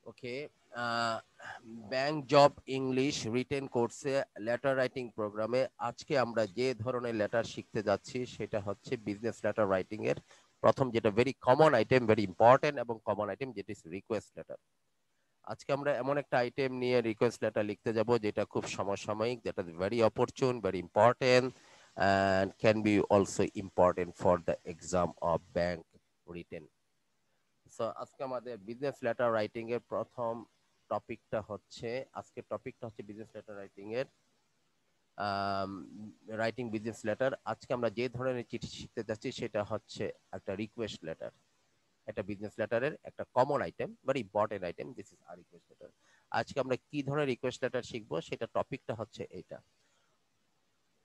ওকে, bank job English written কোর্সে letter writing প্রোগ্রামে আজকে আমরা যে ধরনের লেটার শিখতে যাচ্ছি সেটা হচ্ছে বিজনেস লেটার রাইটিং এর প্রথম, যেটা very common item, very important এবং কমন আইটেম, যেটি রিকোয়েস্ট লেটার। আজকে আমরা এমন একটা আইটেম নিয়ে রিকোয়েস্ট লেটার লিখতে যাব যেটা খুব সমসাময়িক, যেটা very অপরচুন, very important and can be also important for the exam of bank written. So আজকে আমাদের বিজনেস লেটার রাইটিং এর প্রথম টপিকটা হচ্ছে, আজকের টপিকটা হচ্ছে বিজনেস লেটার রাইটিং এর রাইটিং বিজনেস লেটার। আজকে আমরা যে ধরনের চিঠি শিখতে যাচ্ছি সেটা হচ্ছে একটা রিকোয়েস্ট লেটার। একটা বিজনেস লেটারের একটা common item, very important item, this is our request letter. আজকে আমরা কি ধরনের রিকোয়েস্ট লেটার শিখবো সেটা টপিকটা হচ্ছে এইটা।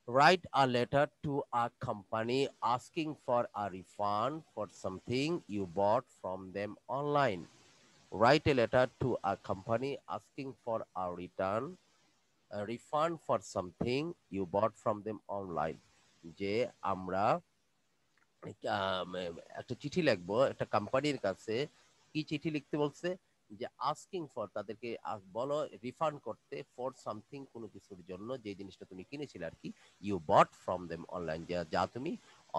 Write a letter to a company asking for a refund for something you bought from them online. Write a letter to a company asking for a refund for something you bought from them online. যে আমরা আম, একটা চিঠি লিখবো একটা কোম্পানির কাছে। কি চিঠি লিখতে বলছে? যে আস্কিং ফর, তাদেরকে বলো রিফান্ড করতে, ফর সামথিং, কোনো কিছুর জন্য, যে জিনিসটা তুমি কিনেছিলে আর কি, you bought from them online, যা যা তুমি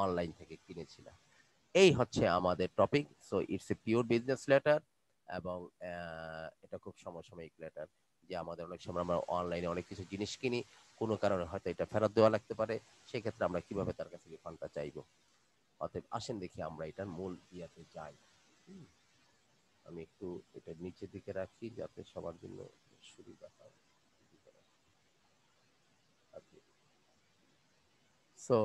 অনলাইন থেকে কিনেছিলে। এই হচ্ছে আমাদের topic. So it's a pure business letter এবং এটা খুব সমসাময়িক লেটার। যে আমাদের অনেক সময় আমরা অনলাইনে অনেক কিছু জিনিস কিনি, কোনো কারণে হয়তো এটা ফেরত দেওয়া লাগতে পারে, সেক্ষেত্রে আমরা কিভাবে তার কাছে রিফান্ডটা চাইবো। অতএব আসেন দেখি আমরা এটার মূল ইয়াতে যাই। হুম, আমি একটু এটা নিচের দিকে রাখি যাতে সবার জন্য সুবিধা হয়। সো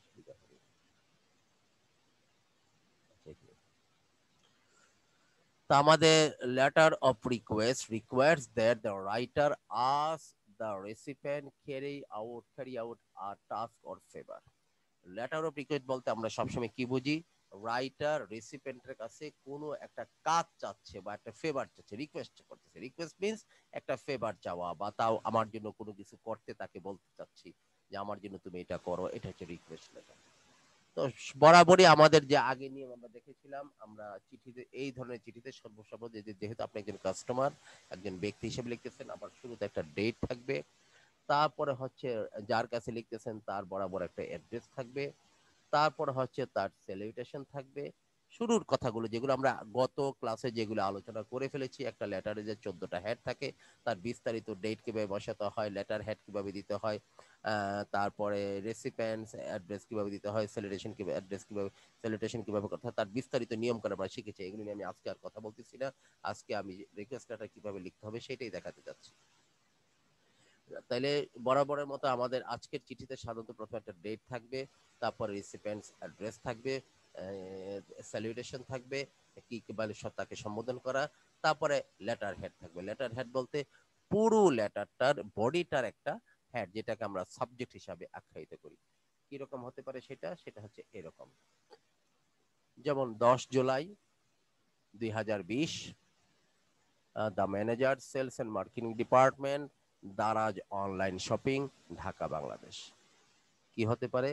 সুবিধা হবে। তা আমাদের letter of request requires that the writer আস the recipient carry out a task or favour. Letter of request বলতে আমরা সবসময় কি বুঝি? রাইটার রেসিপিয়েন্টের কাছে কোনো একটা কাজ চাচ্ছে বা একটা ফেভার চাচ্ছে, রিকোয়েস্ট করতেছে। রিকোয়েস্ট মিন্স একটা ফেভার চাওয়া, বা তাও আমার জন্য কোনো কিছু করতে তাকে বলতে চাচ্ছি যে আমার জন্য তুমি এটা করো, এটা হচ্ছে রিকোয়েস্ট লেটার। তো বরাবরই আমাদের যে আগে নিয়ম আমরা দেখেছিলাম, আমরা চিঠিতে, এই ধরনের চিঠিতে সর্বসর্ব যেহেতু আপনি একজন কাস্টমার, একজন ব্যক্তি হিসেবে লিখতেছেন, আবার শুরুতে একটা ডেট থাকবে, তারপরে হচ্ছে যার কাছে লিখতেছেন তার বরাবর একটা অ্যাড্রেস থাকবে, তারপর হচ্ছে তার স্যালুটেশন থাকবে। শুরুর কথাগুলো যেগুলো আমরা গত ক্লাসে যেগুলো আলোচনা করে ফেলেছি, একটা লেটারে যে 14টা হেড থাকে, তার বিস্তারিত ডেট কিভাবে বসাতে হয়, লেটার হেড কিভাবে দিতে হয়, তারপরে রেসিপেন্টস অ্যাড্রেস কিভাবে দিতে হয়, স্যালুটেশন কিভাবে অ্যাড্রেস কিভাবে স্যালুটেশন কিভাবে করতে হয়, তার বিস্তারিত নিয়ম করে আমরা শিখেছি। এগুলো নিয়ে আমি আজকে আর কথা বলতেছি না। আজকে আমি রিকোয়েস্ট লেটার কিভাবে লিখতে হবে সেটাই দেখাতে যাচ্ছি। তাইলে বরাবরের মতো আমাদের আজকের চিঠিতে সাধারণত প্রথমে একটা ডেট থাকবে, তারপরে রিসিপিয়েন্টস অ্যাড্রেস থাকবে, স্যালুটেশন থাকবে, কি কি বলে তাকে সম্বোধন করা, তারপরে লেটার হেড থাকবে। লেটার হেড বলতে পুরো লেটারটার বডিটার একটা হেড, যেটাকে আমরা সাবজেক্ট হিসাবে আখ্যায়িত করি। কিরকম হতে পারে সেটা? সেটা হচ্ছে এরকম, যেমন 10 July 2020, the manager sales and marketing department, Daraz online shopping, Dhaka Bangladesh. কি হতে পারে?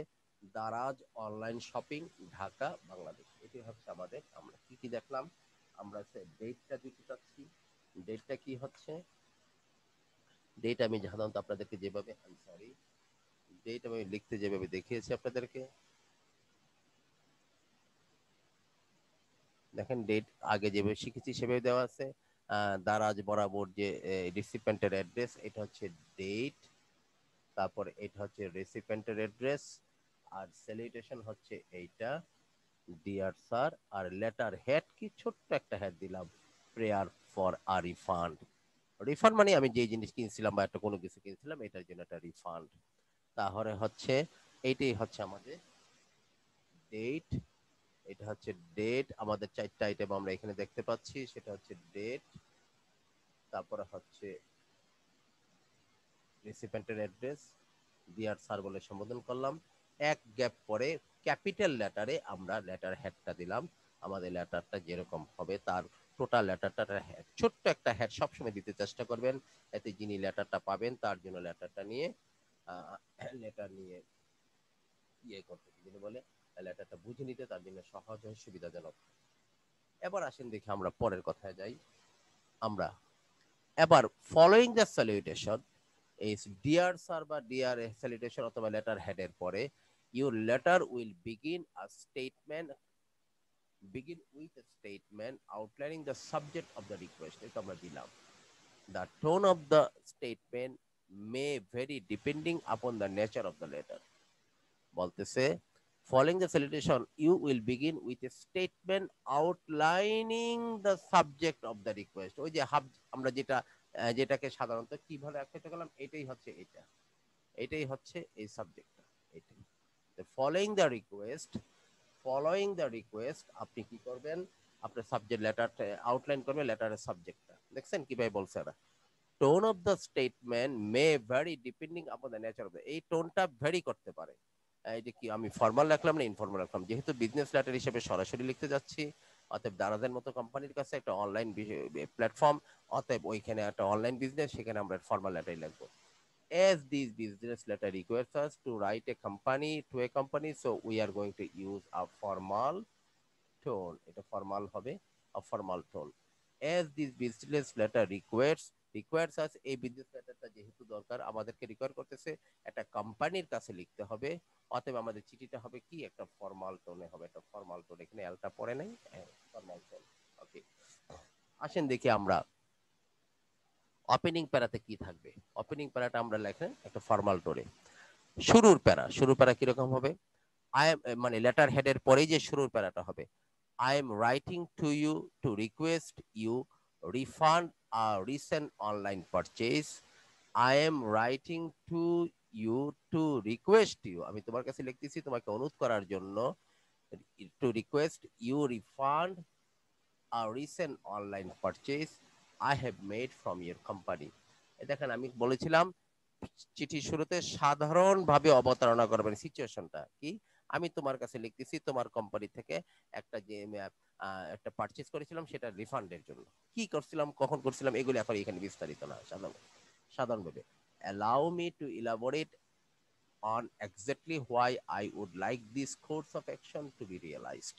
Daraz online shopping, Dhaka Bangladesh. এটি হচ্ছে আমাদের, আমরা কি কি দেখলাম? আমরা ডেটটা দিতে চাচ্ছি। ডেটটা কি হচ্ছে? ডেট আমি সাধারণত আপনাদেরকে যেভাবে, সরি, ডেট আমি লিখতে যেভাবে দেখিয়েছি আপনাদেরকে, দেখেন ডেট আগে যেভাবে শিখেছি সেভাবে দেওয়া আছে। দারাজ বরাবর যে রিসিপেন্টের অ্যাড্রেস, এটা হচ্ছে ডেট, তারপর এটা হচ্ছে রেসিপেন্টের অ্যাড্রেস, আর স্যালুটেশন হচ্ছে এইটা, ডিয়ার স্যার। আর লেটার হেড কি, ছোট্ট একটা হেড দিলাম, prayer for a refund. Refund মানে আমি যে জিনিস কিনছিলাম বা একটা কোনো কিছু কিনছিলাম, এটার জন্য একটা রিফান্ড। তাহলে হচ্ছে এইটাই হচ্ছে আমাদের ডেট। এটা হচ্ছে ডেট। আমাদের 4টা আইটেম আমরা এখানে দেখতে পাচ্ছি, সেটা হচ্ছে ডেট, তারপরে হচ্ছে রেসিপেন্টের অ্যাড্রেস, ডিয়ার স্যার বলে সম্বোধন করলাম। এক গ্যাপ পরে ক্যাপিটাল লেটারে আমরা লেটার হেডটা দিলাম। আমাদের লেটারটা যেরকম হবে তার টোটাল লেটারটার হেড, ছোট্ট একটা হেড সবসময় দিতে চেষ্টা করবেন, এতে যিনি লেটারটা পাবেন তার জন্য লেটারটা নিয়ে লেটার নিয়ে ইয়ে করতে, যিনি বলে লেটারটা বুঝে নিতে তার জন্য সহজ হয়, সুবিধাজনক। এবার আসেন দেখি আমরা পরের কথায় যাই। আমরা এবার following the salutation is dear sir বা dear salutation অথবা লেটার হেডের পরে your letter will begin with a statement outlining the subject of the request. এটা আমরা দিলাম। The tone of the statement may vary depending upon the nature of the letter. বলতেছে following the salutation you will begin with a statement outlining the subject of the request. ওই যে আমরা যেটাকে সাধারণত কিভাবে আখ্যায়িত করলাম, এটাই হচ্ছে এই সাবজেক্টটা। এটাই ফলোইং দ্য রিকোয়েস্ট আপনি কি করবেন, আপনার সাবজেক্ট লেটারটা আউটলাইন করবেন, লেটারের সাবজেক্টটা দেখছেন কিভাবে বলছে এরা। Tone of the statement may vary depending upon the nature of the, এই টোনটা ভ্যারি করতে পারে। এটা কি আমি ফর্মাল রাখলাম না ইনফর্মাল রাখলাম, যেহেতু বিজনেস লেটার হিসেবে সরাসরি লিখতে যাচ্ছি, অতএব দারাজের মতো কোম্পানির কাছে একটা অনলাইন প্ল্যাটফর্ম, অতএব ওইখানে একটা অনলাইন বিজনেস, সেখানে আমরা ফর্মাল লেটারই লিখবো। As this business letter requires us to write to a company, so we are going to use a formal tone. এটা ফর্মাল হবে, a formal tone. As this business letter requires us, এই business লেটারটা যেহেতু দরকার আমাদেরকে require করতেছে একটা কোম্পানির কাছে লিখতে হবে, অতএব আমাদের চিঠিটা হবে কি একটা ফর্মাল টোনে হবে, একটা ফর্মাল টোন, এখানে এলটা পড়ে নাই, ফর্মাল টোন। ওকে, আসেন দেখি আমরা ওপেনিং প্যারাতে কি থাকবে। ওপেনিং প্যারাটা আমরা লেখেন একটা ফর্মাল টোনে। শুরুর প্যারা কিরকম হবে, আই এম মানে লেটার হেডের পরেই যে শুরুর প্যারাটা হবে, I am writing to you to request you refund a recent online purchase. I am writing to you to request you, আমি তোমার কাছে লিখতেছি তোমাকে অনুরোধ করার জন্য, to request you refund a recent online purchase I have made from your company. দেখেন আমি বলেছিলাম চিঠির শুরুতে সাধারণভাবে অবতারণা করবেন, সিচুয়েশনটা কি, আমি তোমার কাছে লিখতেছি তোমার কোম্পানি থেকে একটা যে একটা পারচেজ করেছিলাম সেটা রিফান্ডের জন্য, কি করছিলাম কখন করছিলাম এগুলো এখন এখানে বিস্তারিত না, সাধারণভাবে allow me to elaborate on exactly why I would like this course of action to be realized.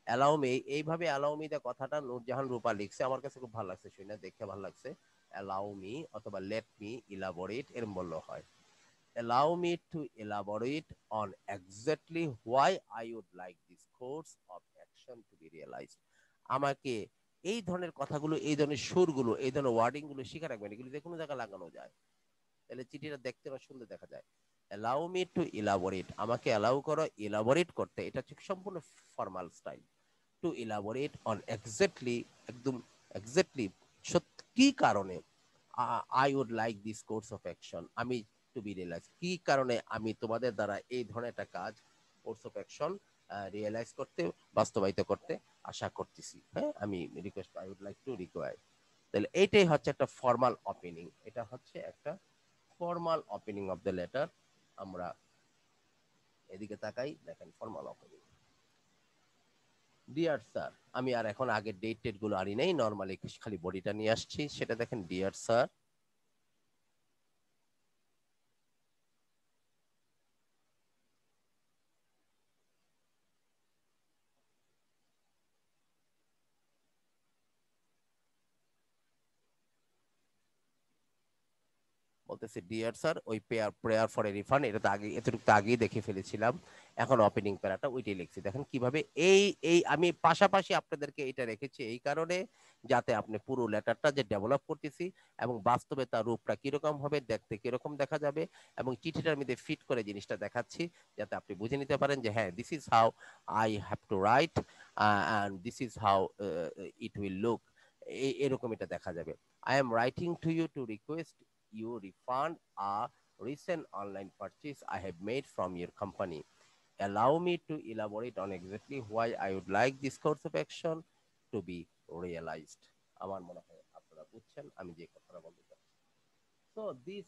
Allow me, এইভাবে অ্যালাউ মি দা কথাটা নূরজাহান রূপা লিখছে, আমার কাছে খুব ভালো লাগছে, শুনে দেখে ভালো লাগছে। অ্যালাউ মি অথবা লেট মি ইলাবোরেট এরকম বললেও হয়। Allow me to elaborate on exactly why I would like this course of action to be realised. আমাকে এই ধরনের কথাগুলো, এই ধরনের সুরগুলো, এই ধরনের ওয়ার্ডিং গুলো শিখে রাখবেন, এগুলো যে কোনো জায়গায় লাগানো যায়, তাহলে চিঠিটা দেখতে বা সুন্দর দেখা যায়। অ্যালাউ মি টু ইলাবোরেট, আমাকে অ্যালাউ করো ইলাবোরেট করতে, এটা হচ্ছে সম্পূর্ণ formal style. To elaborate on exactly, একদম এক্স্যাক্টলি কি কারণে, I would like this course of action, আমি টু বি রিয়েলাইজ, কি কারণে আমি তোমাদের দ্বারা এই ধরনের একটা কাজ কোর্স অফ অ্যাকশন রিয়েলাইজ করতে, বাস্তবায়িত করতে আশা করতেছি। হ্যাঁ, আমি request I would like to require, তাহলে এইটাই হচ্ছে একটা ফর্মাল ওপেনিং, এটা হচ্ছে একটা formal opening of the letter. আমরা এদিকে তাকাই, দেখেন ফর্মাল ওপেনিং। ডিয়ার স্যার, আমি আর এখন আগের ডেট গুলো আনি নাই, নর্মালি খালি বডিটা নিয়ে আসছি, সেটা দেখেন ডিয়ার স্যার, বলতেছে ডিয়ার স্যার, ওই প্রেয়ার ফর এ রিফান্ড এটা তো আগে, এতটুকু তো আগেই দেখে ফেলেছিলাম, এখন ওপেনিং প্যারাটা ওইটাই লিখছি। দেখেন কিভাবে এই এই আমি পাশাপাশি আপনাদেরকে এটা রেখেছি এই কারণে, যাতে আপনি পুরো লেটারটা যে ডেভেলপ করতেছি এবং বাস্তবে তার রূপটা কিরকম হবে, দেখতে কিরকম দেখা যাবে, এবং চিঠিটার মধ্যে ফিট করে জিনিসটা দেখাচ্ছি, যাতে আপনি বুঝে নিতে পারেন যে হ্যাঁ this is how I have to write and this is how it will look, এরকম এটা দেখা যাবে। I am writing to you to request you refund a recent online purchase I have made from your company. Allow me to elaborate on exactly why I would like this course of action to be realized. আমার মনে হয় আপনারা বুঝছেন আমি যে কথাটা বলতে চাচ্ছি। So this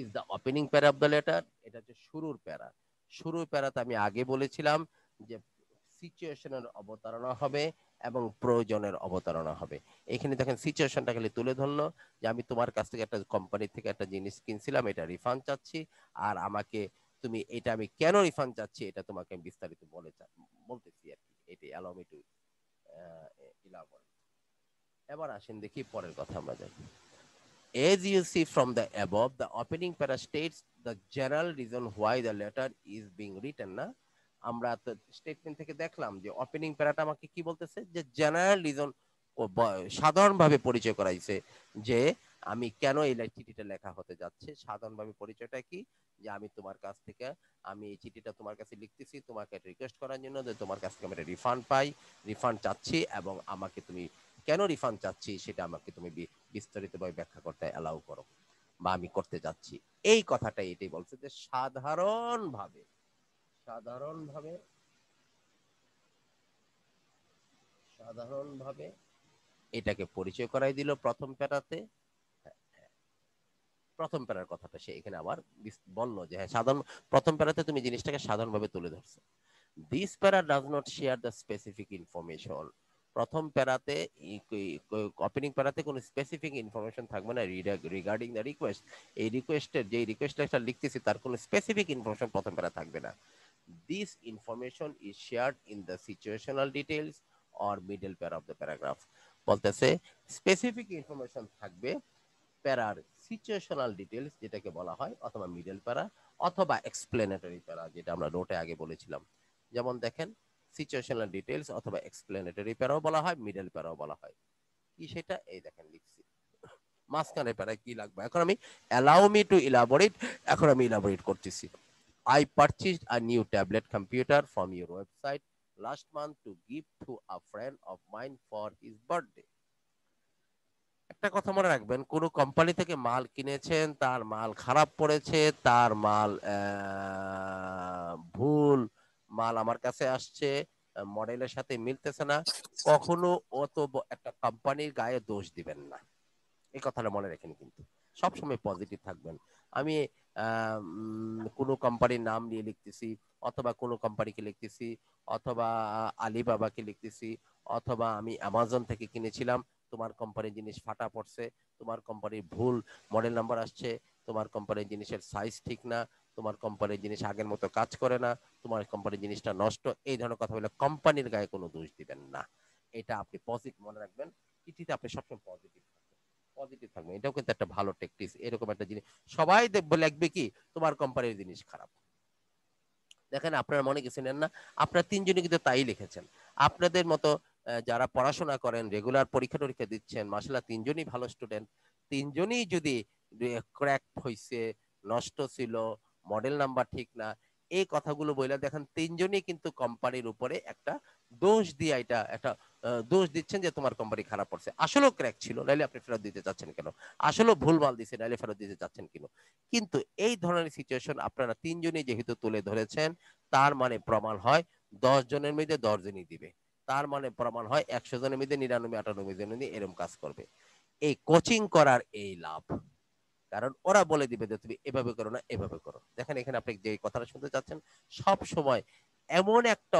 is the opening para of the letter. এটা হচ্ছে শুরুর প্যারা। শুরুর প্যারাতে আমি আগে বলেছিলাম যে সিচুয়েশনের অবতারণা হবে, এবং প্রয়োজনের অবতারণা হবে। এখানে দেখেন সিচুয়েশনটা খালি তুলে ধরলো যে আমি তোমার কাছ থেকে একটা কোম্পানি থেকে একটা জিনিস কিনছিলাম, এটা রিফান্ড চাচ্ছি, আর আমাকে তুমি এটা আমি কেন রিফান্ড চাচ্ছি এটা তোমাকে আমি বিস্তারিত বলতেছি আর কি। এটি অ্যালাউ মি টু ইলাবোরেট। এবার আসেন দেখি পরের কথা আমরা যাই। As you see from the above, the opening para states the general reason why the letter is being written, না? আমরা তো স্টেটমেন্ট থেকে দেখলাম যে ওপেনিং প্যারাটা আমাকে কি বলতেছে, যে জেনারেল রিজন, সাধারণভাবে পরিচয় করাইছে যে আমি কেন এই চিঠিটা লেখা হতে যাচ্ছে। সাধারণভাবে পরিচয়টা কি, যে আমি তোমার কাছ থেকে, আমি এই চিঠিটা তোমার কাছে লিখতেছি তোমাকে রিকোয়েস্ট করার জন্য যে তোমার কাছ থেকে আমি একটা রিফান্ড পাই, রিফান্ড চাচ্ছি, এবং আমাকে তুমি কেন রিফান্ড চাচ্ছি সেটা আমাকে তুমি বিস্তারিতভাবে ব্যাখ্যা করতে অ্যালাউ করো, বা আমি করতে যাচ্ছি। এই কথাটাই এটাই বলছে যে সাধারণভাবে, সাধারণভাবে, সাধারণভাবে এটাকে পরিচয় করাই দিল প্রথম প্যারাতে। প্রথম প্যারার কথাটা সে এখানে আবার বললো যে হ্যাঁ সাধারণ, প্রথম প্যারাতে তুমি জিনিসটাকে সাধারণভাবে তুলে ধরছো। দিস প্যারা does not share the specific information. প্রথম প্যারাতে, ওপেনিং প্যারাতে কোনো স্পেসিফিক ইনফরমেশন থাকবে না রিগার্ডিং দ্য রিকোয়েস্ট। এই রিকোয়েস্টের যে রিকোয়েস্টটা লিখতেছি তার কোনো স্পেসিফিক ইনফরমেশন প্রথম প্যারা থাকবে না। This information is shared in the situational details or middle প্যারা অফ দ্য প্যারাগ্রাফ। বলতেছে স্পেসিফিক ইনফরমেশন থাকবে প্যারার সিচুয়েশনাল ডিটেইলস যেটাকে বলা হয়, অথবা মিডল প্যারা, অথবা এক্সপ্লেনেটরি প্যারা যেটা আমরা নোটে আগে বলেছিলাম। যেমন দেখেন সিচুয়েশনাল ডিটেইলস অথবা এক্সপ্লেনেটরি প্যারাও বলা হয়, মিডল প্যারাও বলা হয়। কি সেটা এই দেখেন লিখছি। মাঝখানে প্যারায় কি লাগবে, এখন আমি অ্যালাউ মি টু ইলাবোরেট, এখন আমি ইলাবোরেট করতেছি। I purchased a new tablet computer from your website last month to give to a friend of mine for his birthday. একটা কথা মনে রাখবেন, কোন কোম্পানি থেকে মাল কিনেছেন, তার মাল খারাপ পড়েছে, তার মাল ভুল মাল আমার কাছে আসছে, মডেলের সাথে মিলতেছে না, কখনো অত একটা কোম্পানির গায়ে দোষ দিবেন না। এই কথাটা মনে রাখেন, কিন্তু সবসময় পজিটিভ থাকবেন। আমি কোনো কোম্পানির নাম নিয়ে লিখতেছি, অথবা কোনো কোম্পানিকে লিখতেছি, অথবা আলিবাবাকে লিখতেছি, অথবা আমি অ্যামাজন থেকে কিনেছিলাম, তোমার কোম্পানির জিনিস ফাটা পড়ছে, তোমার কোম্পানির ভুল মডেল নাম্বার আসছে, তোমার কোম্পানির জিনিসের সাইজ ঠিক না, তোমার কোম্পানির জিনিস আগের মতো কাজ করে না, তোমার কোম্পানির জিনিসটা নষ্ট, এই ধরনের কথা বলে কোম্পানির গায়ে কোনো দোষ দিবেন না। এটা আপনি পজিটিভ মনে রাখবেন। চিঠিতে আপনি সবসময় পজিটিভ, পজিটিভ থাকবে, এটাও কিন্তু একটা ভালো টেকটিক্স। এরকম একটা জিনিস সবাই দেখবে, লিখবে কি তোমার কোম্পানির জিনিস খারাপ। দেখেন আপনারা মনে কিছু নেন না, আপনারা তিনজনই কিন্তু তাই লিখেছেন। আপনাদের মতো যারা পড়াশোনা করেন, রেগুলার পরীক্ষা টরীক্ষা দিচ্ছেন, মাশাআল্লাহ তিনজনই ভালো স্টুডেন্ট, তিনজনই যদি ক্র্যাক হইছে, নষ্ট ছিল, মডেল নাম্বার ঠিক না, এই কথাগুলো বইলা দেখেন তিনজনই কিন্তু কোম্পানির উপরে একটা দোষ দিয়ে এটা একটা দোষ দিচ্ছেন যে তোমার কোম্পানি খারাপ পড়ছে। আসলেও ক্র্যাক ছিল, নাইলে আপনি ফেরত দিতে চাচ্ছেন কেন? আসলেও ভুলভাল দিছে, নাইলে ফেরত দিতে চাচ্ছেন কেন? কিন্তু এই ধরনের সিচুয়েশন আপনারা তিনজনই যেহেতু তুলে ধরেছেন, তার মানে প্রমাণ হয় 10 জনের মধ্যে 10 জনই দিবে। তার মানে প্রমাণ হয় 100 জনের মধ্যে 99-98 জন এরকম কাজ করবে। এই কোচিং করার এই লাভ, কারণ ওরা বলে দিবে যে তুমি এভাবে করো না, এভাবে করো। দেখেন এখানে আপনি যে কথাটা শুনতে চাচ্ছেন, সব সময় এমন একটা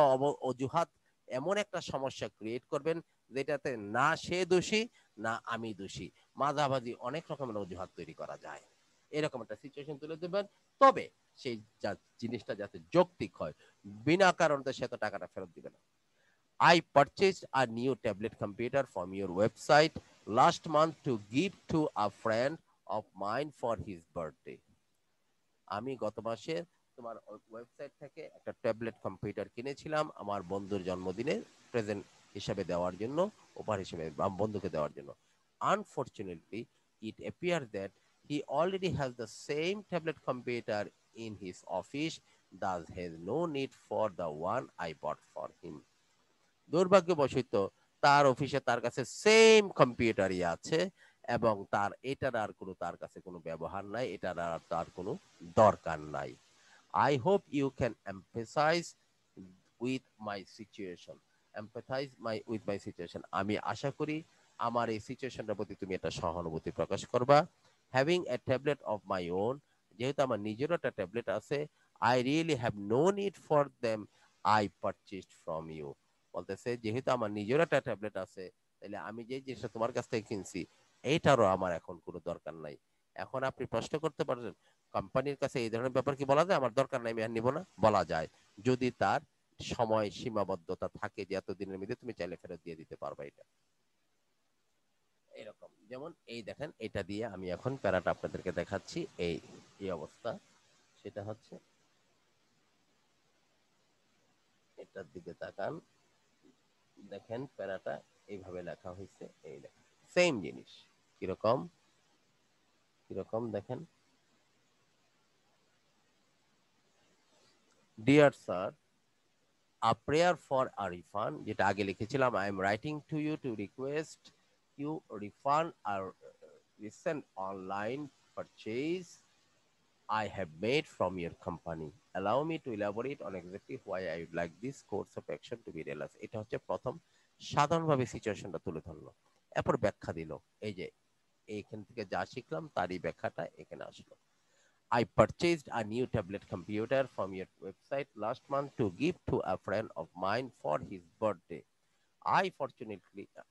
অজুহাত, এমন একটা সমস্যা ক্রিয়েট করবেন যেটাতে না সে দোষী, না আমি দোষী, মাঝামাঝি অনেক রকমের অজুহাত তৈরি করা যায়। এরকম একটা সিচুয়েশন তুলে দেবেন, তবে সেই জিনিসটা যাতে যৌক্তিক হয়, বিনা কারণে সে তো টাকাটা ফেরত দিবে না। I purchased a new tablet computer from your website last month to give to a friend of mine for his birthday. আমি গত মাসে তোমার ওয়েবসাইট থেকে একটা ট্যাবলেট কম্পিউটার কিনেছিলাম আমার বন্ধুর জন্মদিনে প্রেজেন্ট হিসাবে দেওয়ার জন্য, উপহার হিসেবে বন্ধুকে দেওয়ার জন্য। Unfortunately, it appears that he already has the same tablet computer in his office, thus has no need for the one I bought for him. দুর্ভাগ্যবশত তার অফিসে তার কাছে সেম কম্পিউটারই আছে, এবং তার এটার আর কোনো তার কাছে কোনো ব্যবহার নাই, এটার আর তার কোনো দরকার নাই। I hope you can with my situation. With my situation. আমি আশা করি আমার এই সিচুয়েশনটার প্রতি তুমি একটা সহানুভূতি প্রকাশ করবা। Having a tablet of my own, যেহেতু আমার নিজেরও একটা ট্যাবলেট আছে, I really have no need for them I purchased from you. বলতেছে যেহেতু আমার নিজের একটা ট্যাবলেট আছে, তাহলে আমি যে জিনিসটা তোমার কাছ থেকে কিনছি এইটারও আমার এখন কোনো দরকার নাই। এখন আপনি প্রশ্ন করতে পারেন কোম্পানির কাছে এই ধরনের ব্যাপার কি বলা যায় আমার দরকার নাই আমি আর নিব না? বলা যায়, যদি তার সময় সীমাবদ্ধতা থাকে যে এত দিনের মধ্যে তুমি চাইলে ফেরত দিয়ে দিতে পারবে এটা। এরকম যেমন এই দেখেন, এটা দিয়ে আমি এখন প্যারাটা আপনাদেরকে দেখাচ্ছি। এই এই অবস্থা, সেটা হচ্ছে এটার দিকে তাকান, দেখেন প্যারাটা এইভাবে লেখা হয়েছে, এই দেখেন সেম জিনিস। কিরকম কিরকম দেখেন, dear sir, a prayer for a refund, যেটা আগে লিখেছিলাম, I am writing to you to request you refund our recent online purchase I have made from your company. Allow me to elaborate on exactly why I would like this course of action to be realized. এটা হচ্ছে প্রথম সাধারণভাবে সিচুয়েশনটা তুলে ধরলো, এরপর ব্যাখ্যা দিল। এই যে এইখান থেকে যা শিখলাম তারই ব্যাখ্যাটা এখানে আসলো। I purchased a new tablet computer from your website last month to give to a friend of mine for his birthday.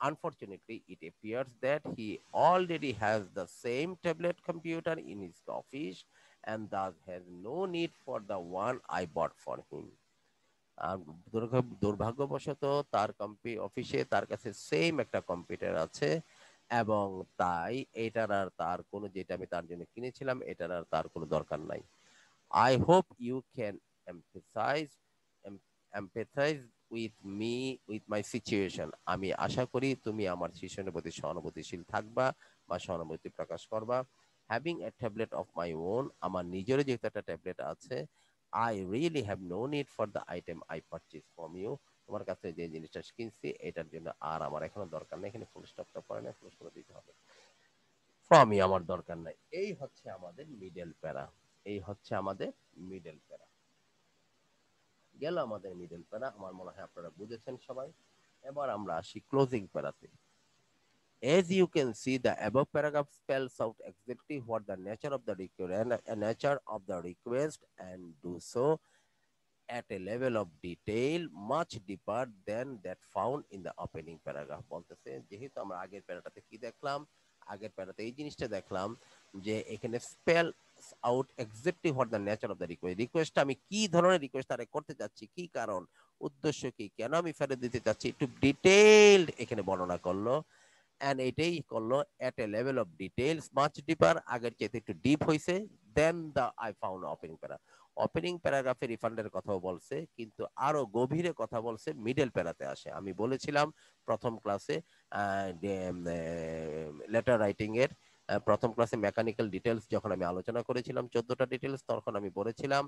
Unfortunately, it appears that he already has the same tablet computer in his office and thus has no need for the one I bought for him. আর দুর্ভাগ্যবশত তার অফিসে তার কাছে same একটা computer আছে, এবং তাই এটার আর তার কোনো, যেটা আমি তার জন্য কিনেছিলাম এটার আর তার কোনো দরকার নাই। I hope you can empathize empathize with me with my situation. আমি আশা করি তুমি আমার সিচুয়েশনের প্রতি সহানুভূতিশীল থাকবা বা সহানুভূতি প্রকাশ করবা। Having a tablet of my own, আমার নিজেরও যেহেতু একটা ট্যাবলেট আছে, I really have no need for the item I purchased from you. তোমার কাছে যে জিনিসটা কিনছি এটার জন্য আর আমার এখনো দরকার নেই। এখানে ফুল স্টপটা পড়ে না, ফুল স্টপ দিতে হবে। ফ্রমই আমার দরকার নাই। এই হচ্ছে আমাদের মিডল প্যারা। এই হচ্ছে আমাদের মিডল প্যারা। গেল আমাদের মিডল প্যারা, আমার মনে হয় আপনারা বুঝেছেন সবাই। এবার আমরা আসি closing প্যারাতে। As you can see, the above paragraph spells out exactly what the nature of the request and do so at a level of detail much deeper than that found in the opening paragraph। বলতেছে যেহেতু আমরা আগের প্যারাটাতে কি দেখলাম, আগের প্যারাতে এই জিনিসটা দেখলাম যে এখানে spell out exactly what the nature of the request আমি কি ধরনের রিকোয়েস্ট তারা করতে যাচ্ছি, কি কারণ, উদ্দেশ্য কি, কেন আমি ফেরত দিতে চাচ্ছি, একটু ডিটেইলড এখানে বর্ণনা করলো। এন্ড এটাই করলো at a level of details much deeper, আগের চাইতে একটু ডিপ হইছে then the I found opening para. Opening প্যারাগ্রাফে রিফান্ডের কথাও বলছে, কিন্তু আরো গভীরে কথা বলছে মিডল প্যারাতে আসে। আমি বলেছিলাম প্রথম ক্লাসে লেটার রাইটিং এর প্রথম ক্লাসে মেকানিক্যাল ডিটেলস যখন আমি আলোচনা করেছিলাম 14টা ডিটেলস, তখন আমি বলেছিলাম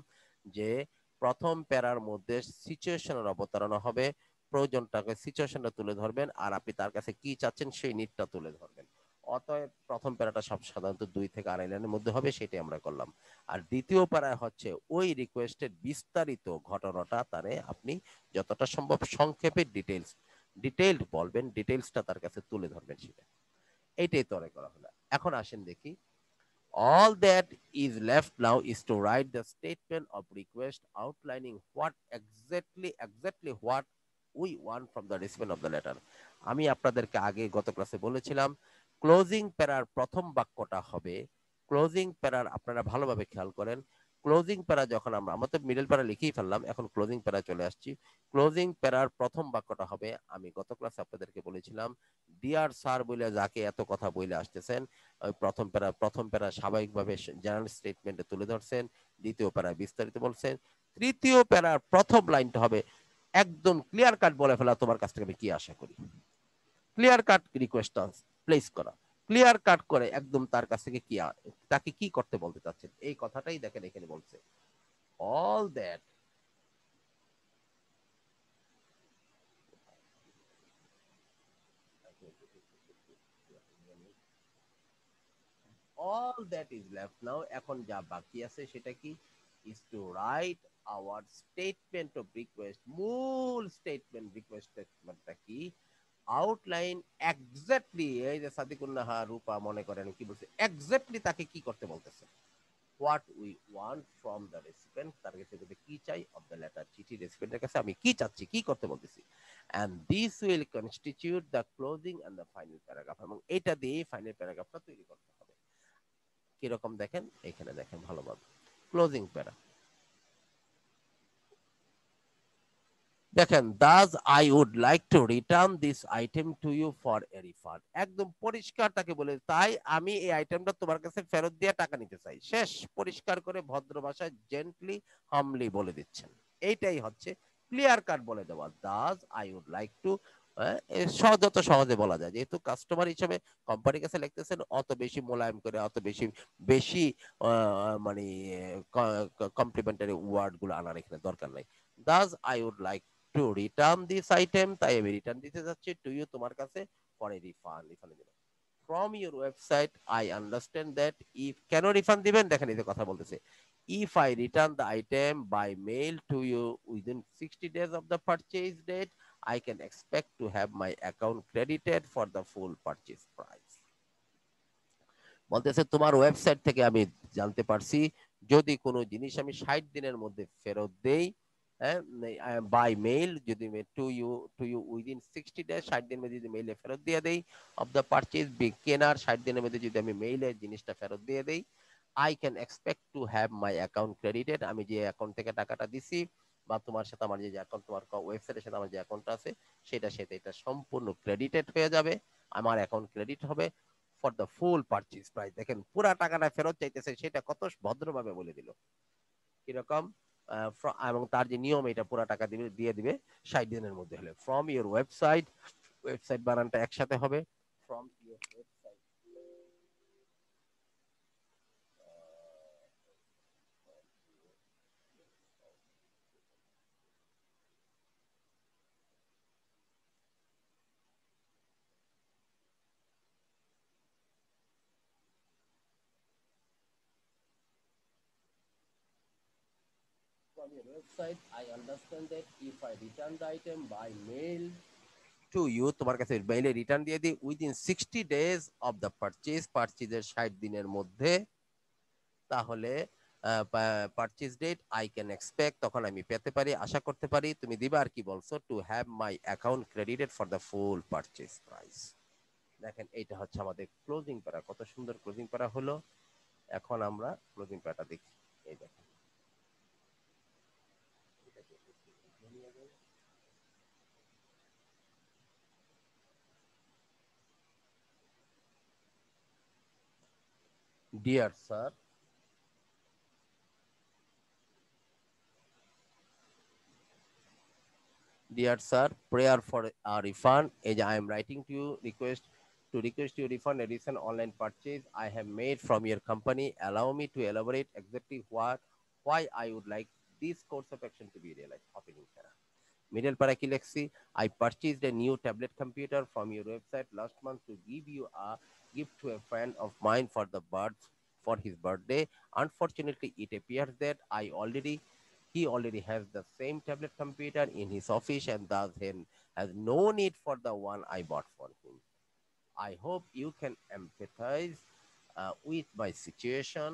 যে প্রথম প্যারার মধ্যে সিচুয়েশনের অবতারণা হবে, প্রয়োজনটাকে সিচুয়েশনটা তুলে ধরবেন, আর আপনি তার কাছে কি চাচ্ছেন সেই নিডটা তুলে ধরবেন। অতএব প্রথম প্যারাটা সব সাধারণত 2 থেকে 2.5 লাইনের মধ্যে হবে, সেটাই আমরা করলাম। আর দ্বিতীয় প্যারা হচ্ছে ওই রিকোয়েস্টের বিস্তারিত ঘটনাটা তারে আপনি যতটা সম্ভব সংক্ষেপে ডিটেইলড বলবেন, ডিটেইলসটা তার কাছে তুলে ধরবেন, সেটা এইটাই তরে করা হলো। এখন আসেন দেখি, all that is left now is to write the statement of request outlining exactly what we want from the recipient of the letter. আমি আপনাদেরকে আগে গত ক্লাসে বলেছিলাম ক্লোজিং প্যারার প্রথম বাক্যটা হবে, ক্লোজিং প্যারার আপনারা ভালোভাবে খেয়াল করেন, ক্লোজিং প্যারা যখন আমরা তো মিডল প্যারা লিখেই ফেললাম, এখন ক্লোজিং প্যারা চলে আসছি। ক্লোজিং প্যারার প্রথম বাক্যটা হবে, আমি গত ক্লাসে আপনাদেরকে বলেছিলাম ডিয়ার স্যার বলে যাকে এত কথা বলে আসতেছেন, প্রথম প্যারা স্বাভাবিকভাবে জেনারেল স্টেটমেন্টে তুলে ধরছেন, দ্বিতীয় প্যারা বিস্তারিত বলছেন, তৃতীয় প্যারার প্রথম লাইনটা হবে একদম ক্লিয়ার কাট বলে ফেলা তোমার কাছ থেকে আমি কি আশা করি, ক্লিয়ার কাট রিকোয়েস্ট প্লেস করা, ক্লিয়ার কাট করে একদম তার কাছ থেকে কি তাকে কি করতে বলতে চাচ্ছেন এই কথাটাই দেখেন এখানে বলছে। All that all that is left now, এখন যা বাকি আছে সেটা কি, is to write our statement of request, মূল স্টেটমেন্ট রিকোয়েস্ট স্টেটমেন্টটা কি, আউটলাইন এক্স্যাক্টলি, এই যে সাদিকুল্লাহ রূপা মনে করেন কি বলছে, এক্স্যাক্টলি তাকে কি করতে বলতেছে, what we want from the recipient, তার কাছে কি চাই of the letter, চিঠি রেসিপিয়েন্টের কাছে আমি কি চাচ্ছি, কি করতে বলতেছি, and this will constitute the closing and the final paragraph, এবং এটা দিয়ে ফাইনাল প্যারাগ্রাফটা তৈরি করতে হবে। কিরকম দেখেন, এখানে দেখেন ভালোভাবে, ক্লোজিং প্যারা দেখেন, thus I would like to return this item to you for a refund, একদম পরিষ্কার তাকে বলে, তাই আমি এই আইটেমটা তোমার কাছে ফেরত দিয়ে টাকা নিতে চাই, শেষ, পরিষ্কার করে ভদ্র ভাষায় জেন্টলি হামলি বলে দিচ্ছেন। এইটাই হচ্ছে ক্লিয়ার কাট বলে দেওয়া, thus I would like to, যত সহজে বলা যায়, যেহেতু কাস্টমার হিসেবে কোম্পানির কাছে লিখতেছেন, অত বেশি মোলায়েম করে, অত বেশি বেশি মানে কমপ্লিমেন্টারি ওয়ার্ড গুলো আনার এখানে দরকার নাই। Thus I would like to return this item, তাই আমি রিটার্ন দিতে যাচ্ছি টু ইউ তোমার কাছে ফর এ রিফান্ড, রিফান্ড দিবেন from your website, I understand that if, কেন রিফান্ড দিবেন দেখেন, এই যে কথা বলতেছে, if I return the item by mail to you within 60 days of the purchase date, I can expect to have my account credited for the full purchase price। বলতেছে তোমার website থেকে আমি জানতে পারছি, যদি কোনো জিনিস আমি 60 দিনের মধ্যে ফেরত দেই, বাই মেইল, যদি টু ইউ উইদিন 60 days, 60 দিনের মধ্যে যদি মেইলে ফেরত দিয়ে দেই, অফ দ্য পারচেজ, কেনার 60 দিনের মধ্যে যদি আমি মেইলে জিনিসটা ফেরত দিয়ে দেই, I can expect to have my account credited, আমি যে অ্যাকাউন্ট থেকে টাকাটা দিছি, বা তোমার সাথে আমার যে অ্যাকাউন্ট, তোমার ওয়েবসাইটের সাথে আমার যে অ্যাকাউন্টটা আছে, সেটার সাথে এটা সম্পূর্ণ ক্রেডিটেড হয়ে যাবে, আমার অ্যাকাউন্ট ক্রেডিট হবে for the full purchase price. দেখেন পুরা টাকাটা ফেরত চাইতেছে, সেটা কত ভদ্রভাবে বলে দিল, কিরকম, এবং তার যে নিয়ম, এটা পুরা টাকা দিবে, দিয়ে দিবে 60 দিনের মধ্যে হলে, ফ্রম ইউর ওয়েবসাইট, ওয়েবসাইট বানানটা একসাথে হবে, from your website, from your website, I understand that if I return the item by mail to you, তোমার কাছে মেইলে রিটার্ন দিয়ে দিই within 60 days of the purchase, পারচেজের 60 দিনের মধ্যে, তাহলে purchase date I can expect, তখন আমি পেতে পারি, আশা করতে পারি, তুমি দিবা আর কি বলছো, to have my account credited for the full purchase price. দেখেন এইটা হচ্ছে আমাদের ক্লোজিং প্যারা, কত সুন্দর ক্লোজিং প্যারা হলো। এখন আমরা ক্লোজিং প্যারাটা দেখি, এই দেখেন, dear sir, dear sir, prayer for a refund. As I am writing to you, request you refund a recent online purchase I have made from your company. Allow me to elaborate exactly why I would like this course of action to be realized. Opening para. Middle para ki leksi, I purchased a new tablet computer from your website last month to give you a gift to a friend of mine for his birthday. Unfortunately, it appears that he already has the same tablet computer in his office and thus has no need for the one I bought for him. I hope you can empathize with my situation.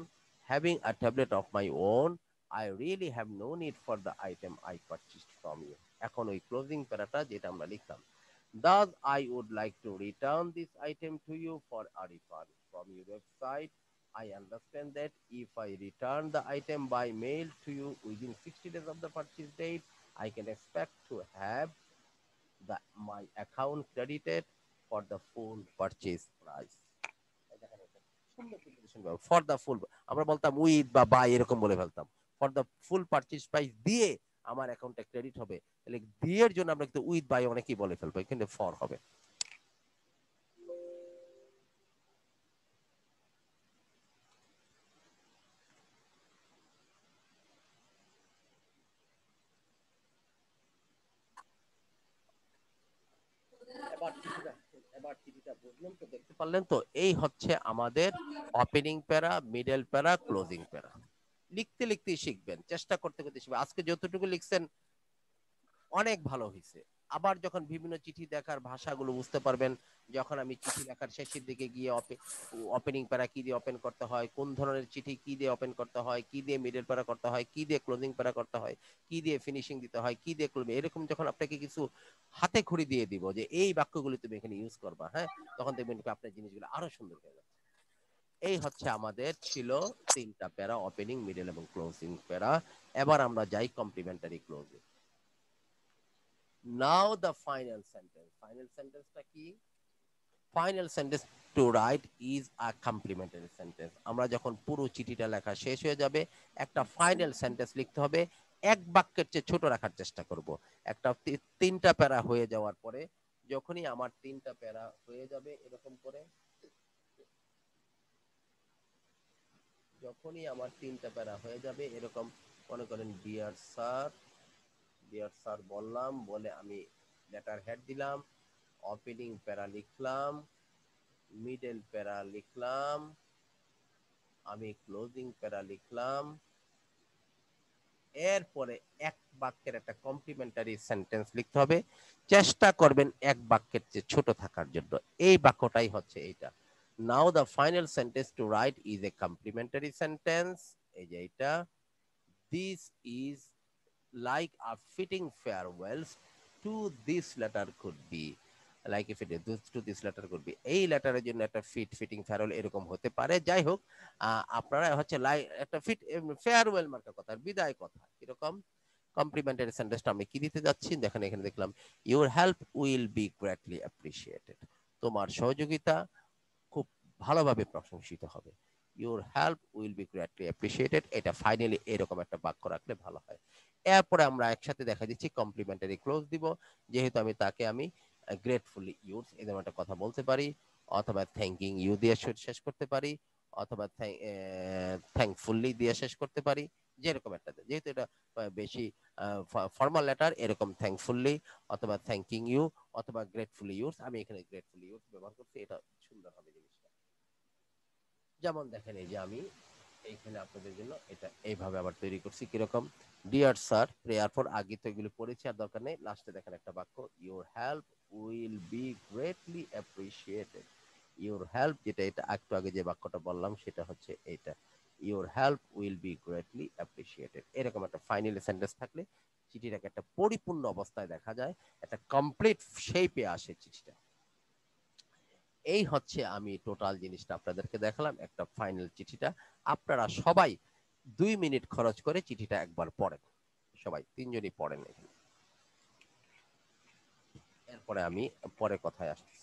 Having a tablet of my own, I really have no need for the item I purchased from you. এখন ওই closing প্যারাটা যেটা আমরা লিখলাম, thus I would like to return this item to you for a refund from your website. I understand that if I return the item by mail to you within 60 days of the purchase date, I can expect to have my account credited for the full purchase price. For the full, আমরা বলতাম with বা by, এরকম বলে ফেলতাম, for the full purchase price দিয়ে আমার অ্যাকাউন্টে credit হবে, তাহলে দিয়ে এর জন্য আমরা কিন্তু উইথ বাই অনেকেই বলে ফেলবো, এখানে ফর হবে। এবার চিঠিটা বুঝলেন তো, দেখতে পারলেন তো, এই হচ্ছে আমাদের ওপেনিং প্যারা, মিডল প্যারা, ক্লোজিং প্যারা। লিখতে লিখতেই শিখবেন, চেষ্টা করতে করতে শিখবেন। আজকে যতটুকু লিখছেন অনেক ভালো হয়েছে, আবার যখন বিভিন্ন চিঠি দেখার ভাষাগুলো বুঝতে পারবেন, যখন আমি চিঠি লেখার শেষের দিকে গিয়ে ওপেনিং প্যারা কি দিয়ে ওপেন করতে হয়, কোন ধরনের চিঠি কি দিয়ে ওপেন করতে হয়, কি দিয়ে মিডল প্যারা করতে হয়, কি দিয়ে ক্লোজিং প্যারা করতে হয়, কি দিয়ে ফিনিশিং দিতে হয়, কি দিয়ে করবে, এরকম যখন আপনাকে কিছু হাতে খড়ি দিয়ে দিব যে এই বাক্যগুলি তুমি এখানে ইউজ করবা, হ্যাঁ, তখন দেখবেন আপনার জিনিসগুলো আরো সুন্দর হয়ে যাচ্ছে। এই হচ্ছে আমাদের ছিল তিনটা প্যারা, ওপেনিং, মিডল এবং ক্লোজিং প্যারা। এবার আমরা যাই complimentary closing. Now the final sentence. Final সেন্টেন্সটা কি? Final sentence to write is a complimentary sentence. আমরা যখন পুরো চিঠিটা লেখা শেষ হয়ে যাবে, একটা ফাইনাল সেন্টেন্স লিখতে হবে। এক বাক্যের চেয়ে ছোট রাখার চেষ্টা করব। একটা তিনটা প্যারা হয়ে যাওয়ার পরে, যখনই আমার তিনটা প্যারা হয়ে যাবে এরকম করে, যখনই আমার তিনটা প্যারা হয়ে যাবে এরকম, মনে করেন ডিয়ার স্যার, ডিয়ার স্যার বললাম, বলে আমি লেটার হেড দিলাম, ওপেনিং প্যারা লিখলাম, মিডল প্যারা লিখলাম, আমি ক্লোজিং প্যারা লিখলাম, এরপরে এক বাক্যের একটা কমপ্লিমেন্টারি সেন্টেন্স লিখতে হবে। চেষ্টা করবেন এক বাক্যের চেয়ে ছোট থাকার জন্য। এই বাক্যটাই হচ্ছে এইটা। Now the final sentence to write is a complementary sentence. এই যে এটা, this is like a fitting farewells to this letter could be, like if it is to this letter could be, এই লেটারের জন্য একটা ফিটিং ফেয়ারওয়েল এরকম হতে পারে। যাই হোক, আপনারা হচ্ছে একটা ফেয়ারওয়েল মার্কা কথা, বিদায় কথা এরকম কমপ্লিমেন্টারি সেন্টেন্সটা আমি কি দিতে যাচ্ছি দেখেন, এখানে দেখলাম your help will be greatly appreciated. তোমার সহযোগিতা খুব ভালোভাবে প্রশংসিত হবে। Your help will be greatly appreciated, এটা ফাইনালি এরকম একটা বাক্য রাখলে ভালো হয়। এরপরে আমরা একসাথে দেখা দিচ্ছি কমপ্লিমেন্টারি ক্লোজ দিব। যেহেতু আমি তাকে আমি গ্রেটফুলি ইউজ এই ধরনের একটা কথা বলতে পারি, অথবা থ্যাঙ্কিং ইউ দিয়ে শেষ করতে পারি, অথবা থ্যাঙ্কফুলি দিয়ে শেষ করতে পারি। যেরকম একটা, যেহেতু এটা বেশি ফর্মাল লেটার, এরকম থ্যাঙ্কফুলি অথবা থ্যাঙ্কিং ইউ অথবা গ্রেটফুলি ইউজ, আমি এখানে গ্রেটফুলি ইউজ ব্যবহার করছি, এটা সুন্দর হবে জিনিসটা। যেমন দেখেন, এই যে আমি এইখানে আপনাদের জন্য এটা এইভাবে আবার তৈরি করছি কিরকম, ডিয়ার স্যার, প্রেয়ার ফর, আগে তো এগুলো পড়েছি আর দরকার নেই, লাস্টে দেখেন একটা বাক্য, your help will be greatly appreciated. Your help, যেটা এটা একটু আগে যে বাক্যটা বললাম সেটা হচ্ছে এইটা, your help will be greatly appreciated. এরকম একটা ফাইনাল সেন্টেন্স থাকলে চিঠিটাকে একটা পরিপূর্ণ অবস্থায় দেখা যায়, একটা কমপ্লিট শেপে আসে চিঠিটা। এই হচ্ছে আমি টোটাল জিনিসটা আপনাদেরকে দেখালাম, একটা ফাইনাল চিঠিটা। আপনারা সবাই 2 মিনিট খরচ করে চিঠিটা একবার পড়েন, সবাই তিনজনই পড়েন এখানে। এরপরে আমি পরে কথায় আসছি।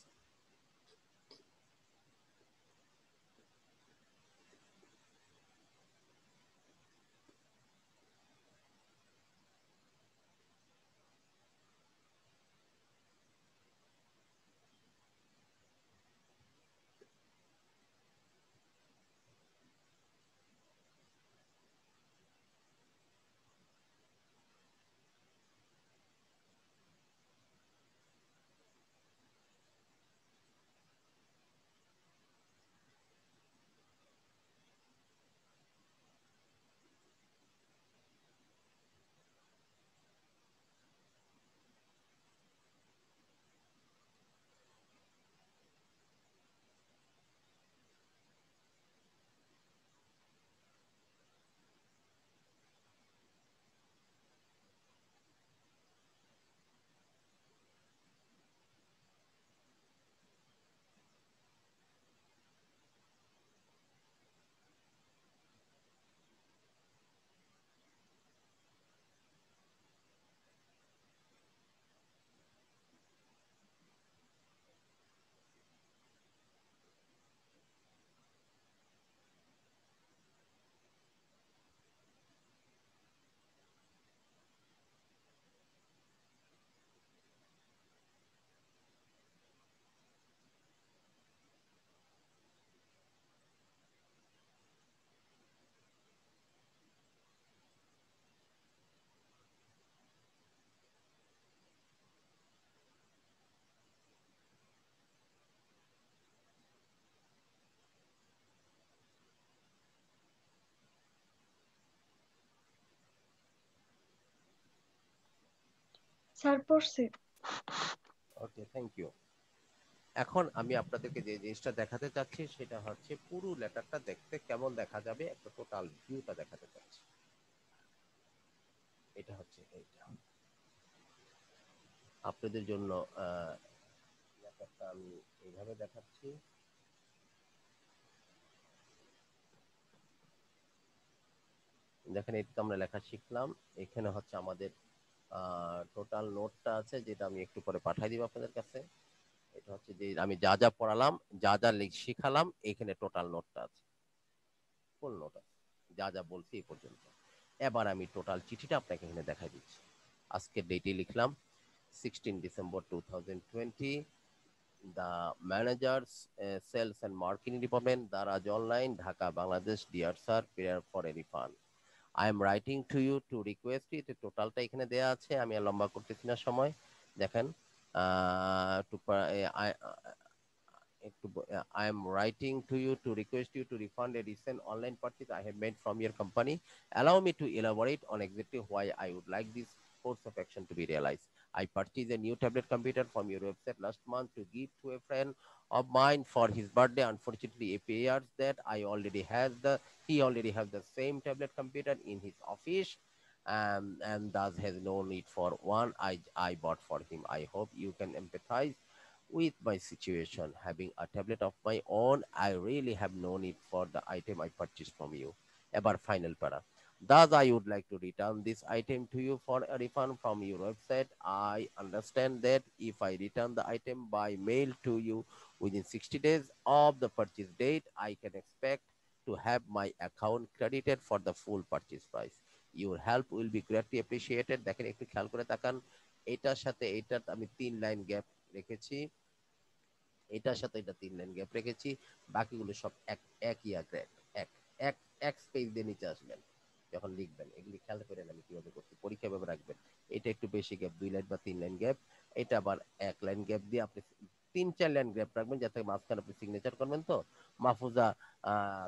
স্যার পড়ছে। ওকে, থ্যাংক ইউ। এখন আমি আপনাদেরকে যে জিনিসটা দেখাতে চাচ্ছি সেটা হচ্ছে পুরো লেটারটা দেখতে কেমন দেখা যাবে, একটা টোটাল ভিউটা দেখাতে চাচ্ছি। এটা হচ্ছে এইটা আপনাদের জন্য লেটারটা আমি এইভাবে দেখাচ্ছি। দেখেন এটা তো আমরা লেখা শিখলাম। এখানে হচ্ছে আমাদের টোটাল নোটটা আছে, যেটা আমি একটু পরে পাঠিয়ে দিব আপনাদের কাছে। এটা হচ্ছে যে আমি যা যা পড়ালাম, যা যা শিখালাম, এখানে টোটাল নোটটা আছে, ফুল নোট আছে, যা যা বলছি এই পর্যন্ত। এবার আমি টোটাল চিঠিটা আপনাকে এখানে দেখাই দিচ্ছি। আজকের ডেটে লিখলাম 16 December 2020। The managers sales and marketing department, Daraz online, Dhaka Bangladesh. Dear sir, prayer for a refund. I am writing to you to request you. টোটালটা এখানে দেয়া আছে, আমি আর লম্বা করতেছি না সময়। দেখেন I am writing to you to request you to refund a recent online purchase I have made from your company. Allow me to elaborate on exactly why I would like this course of action to be realized. I purchased a new tablet computer from your website last month to give to a friend of mine for his birthday. Unfortunately, it appears that he already has the same tablet computer in his office, and thus has no need for one I bought for him. I hope you can empathize with my situation. Having a tablet of my own, I really have no need for the item I purchased from you. Ever final para. Thus, I would like to return this item to you for a refund from your website. I understand that if I return the item by mail to you within 60 days of the purchase date, I can expect to have my account credited for the full purchase price. Your help will be greatly appreciated. দেখেন একটু খেয়াল করে তাকান, এটার সাথে এটার আমি 3 line gap রেখেছি, এটার সাথে এটা 3 লাইন গ্যাপ রেখেছি, বাকিগুলো সব একই গ্রেড। এক এক এক স্পেস দিয়ে নিচে আসবেন যখন লিখবেন, এগুলি খেয়াল করেন আমি কিভাবে করছি, পরীক্ষা ভাবে রাখবেন। এটা একটু বেশি গ্যাপ, 2 লাইন বা 3 লাইন গ্যাপ। এটা আবার 1 লাইন গ্যাপ দিয়ে আপনি 3-4 লাইন গ্যাপ রাখবেন, যাতে মাঝখানে আপনি সিগনেচার করবেন। তো মাহফুজা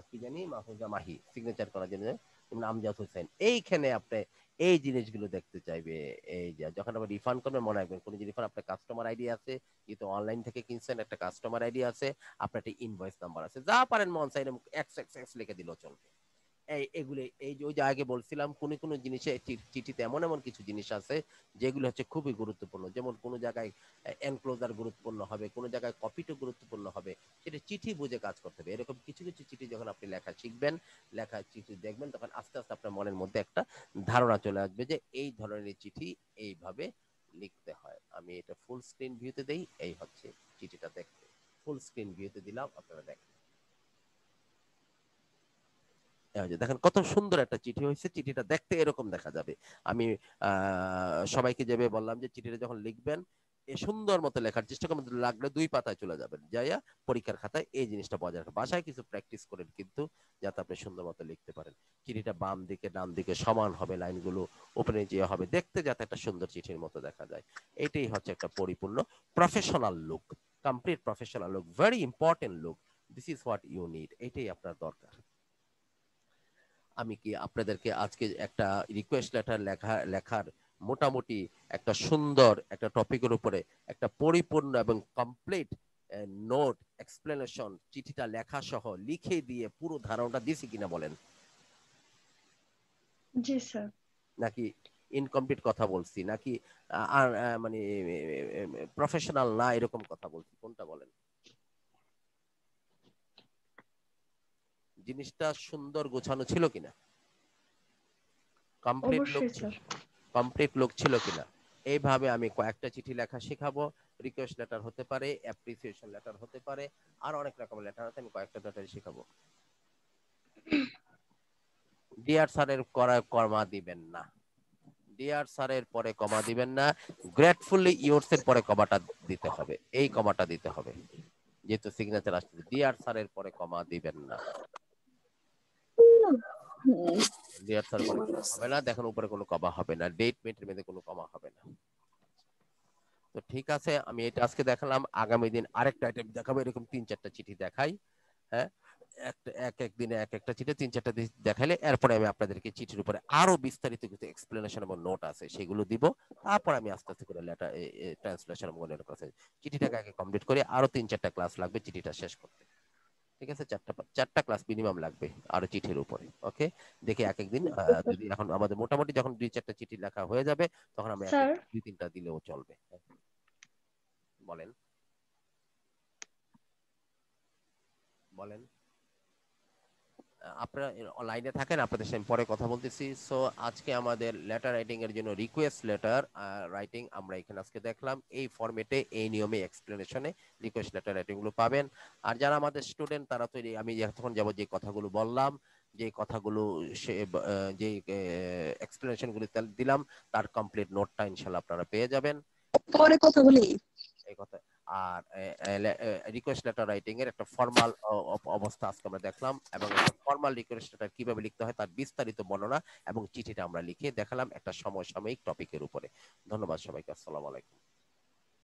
কি জানি, মাহফুজা মাহি সিগনেচার করার জন্য, যেমন আমজাদ হোসেন, এইখানে আপনি এই জিনিসগুলো দেখতে চাইবে। এই যে যখন আপনি রিফান্ড করবেন, মনে রাখবেন কোন জিনিস আপনার কাস্টমার আইডি আছে, যেহেতু অনলাইন থেকে কিনছেন, একটা কাস্টমার আইডি আছে, আপনার একটা ইনভয়েস নাম্বার আছে, যা পারেন মন চাই এক্স এক্স এক্স লিখে দিলেও চলবে। এগুলো এই যে ওই যে আগে বলছিলাম, কোন কোন জিনিসে চিঠিতে এমন এমন কিছু জিনিস আছে যেগুলো হচ্ছে খুবই গুরুত্বপূর্ণ। যেমন কোন জায়গায় এনক্লোজার গুরুত্বপূর্ণ হবে, কোন জায়গায় কপিটা গুরুত্বপূর্ণ হবে, সেটা চিঠি বুঝে কাজ করতে হবে। এরকম কিছু কিছু চিঠি যখন আপনি লেখা শিখবেন, লেখা চিঠি দেখবেন, তখন আস্তে আস্তে আপনার মনের মধ্যে একটা ধারণা চলে আসবে যে এই ধরনের চিঠি এইভাবে লিখতে হয়। আমি এটা ফুল স্ক্রিন ভিউতে দেই, এই হচ্ছে চিঠিটা দেখতে। ফুল স্ক্রিন ভিউতে দিলাম, আপনারা দেখেন। দেখেন কত সুন্দর একটা চিঠি হয়েছে, চিঠিটা দেখতে এরকম দেখা যাবে। আমি সবাইকে যেভাবে বললাম যে চিঠিটা যখন লিখবেন, এ সুন্দর মতো লেখার চেষ্টা করবেন, লাগলে 2 পাতায় চলে যাবেন, যাইয়া পরীক্ষার খাতায় এই জিনিসটা বজায় রাখবেন। বাসায় কিছু প্র্যাকটিস করেন কিন্তু, যাতে আপনি সুন্দর মতো লিখতে পারেন। চিঠিটা বাম দিকে ডান দিকে সমান হবে, লাইনগুলো ওপেনে যে হবে, দেখতে যাতে একটা সুন্দর চিঠির মতো দেখা যায়। এটাই হচ্ছে একটা পরিপূর্ণ professional look, complete professional look, very important look. This is what you need, এটাই আপনার দরকার। আমি কি আপনাদেরকে আজকে একটা রিকোয়েস্ট লেটার লেখার মোটামুটি একটা সুন্দর একটা টপিকের উপরে একটা পরিপূর্ণ এবং কমপ্লিট নোট এক্সপ্লেনেশন, চিঠিটা লেখা সহ লিখে দিয়ে পুরো ধারণাটা দিছি কিনা বলেন? জি স্যার। নাকি ইনকমপ্লিট কথা বলছি, নাকি আর মানে প্রফেশনাল না এরকম কথা বলছি, কোনটা বলেন? জিনিসটা সুন্দর গোছানো ছিল কিনা, কমপ্লিট লুক, অবশ্যই স্যার। কমপ্লিট লুক ছিল কিনা? এইভাবে আমি কয়েকটা চিঠি লেখা শেখাবো। রিকোয়েস্ট লেটার হতে পারে, অ্যাপ্রিসিয়েশন লেটার হতে পারে, আর অনেক রকমের লেটার আছে, আমি কয়েকটা লেটার শেখাবো। ডিয়ার স্যারের কমা দিবেন না, ডিয়ার স্যারের পরে কমা দিবেন না, গ্রেটফুলি ইয়োরস এর পরে কমাটা দিতে হবে, এই কমাটা দিতে হবে, যেহেতু সিগনেচার আসছে। ডিয়ার স্যারের পরে কমা দিবেন না, ডিয়ার স্যার পরে কমা হবে না। দেখেন উপরে কোনো কমা হবে না, ডেট মেটের মধ্যে কোনো কমা হবে না। তো ঠিক আছে, আমি এটা আজকে দেখালাম, আগামী দিন আরেকটা আইটেম দেখাবো, এরকম 3-4টা চিঠি দেখাই। হ্যাঁ, এক এক দিনে এক একটা চিঠি 3-4টা দেখাইলে এরপরে আমি আপনাদেরকে চিঠির উপরে আরো বিস্তারিত কিছু এক্সপ্লেনেশন এবং নোট আছে সেগুলো দিব। তারপর আমি আস্তে আস্তে করে লেটার ট্রান্সলেশন এবং অন্যান্য ক্লাসে চিঠিটাকে আগে কমপ্লিট করে আরো 3-4টা ক্লাস লাগবে চিঠিটা শেষ করতে। ঠিক আছে, চারটা ক্লাস মিনিমাম লাগবে আরো চিঠির উপরে। ওকে, দেখি এক একদিন যদি এখন আমাদের মোটামুটি যখন 2-4টা চিঠি লেখা হয়ে যাবে তখন আমি এক স্যার। একদিন 2-3টা দিলেও চলবে। বলেন বলেন আপনারা লাইনে থাকেন, আপনাদের সাথে পরে কথা বলতেছি। সো আজকে আমাদের লেটার রাইটিং এর জন্য রিকোয়েস্ট লেটার রাইটিং আমরা এখানে আজকে দেখলাম এই ফরম্যাটে এই নিয়মে এক্সপ্লেনেশনে রিকোয়েস্ট লেটার রাইটিং গুলো পাবেন। আর যারা আমাদের স্টুডেন্ট তারা তো আমি যখন যাব যে কথাগুলো বললাম, যে কথাগুলো সে যে এক্সপ্লেনেশন গুলো দিলাম তার কমপ্লিট নোটটা ইনশাআল্লাহ আপনারা পেয়ে যাবেন। পরে কথা বলি। এই কথা। আর রিকোয়েস্ট লেটার রাইটিং এর একটা ফর্মাল অবস্থা আজকে আমরা দেখলাম, এবং একটা ফর্মাল রিকোয়েস্ট লেটার কিভাবে লিখতে হয় তার বিস্তারিত বর্ণনা এবং চিঠিটা আমরা লিখে দেখালাম একটা সমসাময়িক টপিকের উপরে। ধন্যবাদ সবাইকে, আসসালামু আলাইকুম।